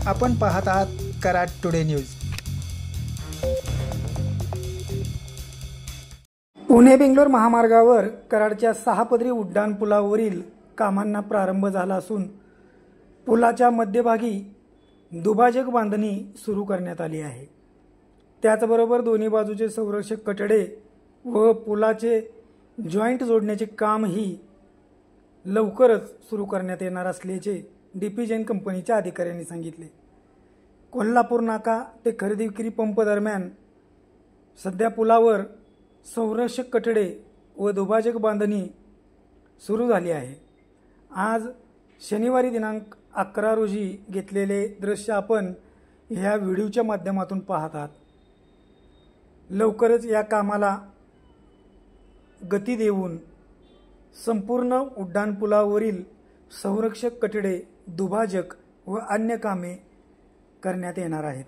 आपण पाहत आहात कराड टुडे न्यूज। पुणे बेंगलोर महामार्गावर कराडच्या 6 पदरी उड्डाणपुलावरील कामांना प्रारंभ झाला असून पुलाच्या मध्यभागी दुभाजक बांधणी सुरू करण्यात आली आहे। त्याचबरोबर दोन्ही बाजूचे संरक्षक कठडे व पुलाचे जॉइंट जोडण्याचे कामही लवकरच सुरू करण्यात येणार असल्याचे डीपी जैन कंपनीच्या अधिकाऱ्यांनी सांगितले। कोल्हापूर नाका ते खरेदी विक्री पंप दरम्यान सध्या पुलावर संरक्षक कठडे व दुभाजक बांधणी सुरू झाली आहे। आज शनिवारी दिनांक 11 रोजी घेतलेले दृश्य आपण ह्या व्हिडिओच्या माध्यमातून पाहत आहात। लवकरच या कामाला गती देऊन संपूर्ण उड्डाणपुलावरील संरक्षक कठडे, दुभाजक व अन्य कामे करण्यात येणार आहेत।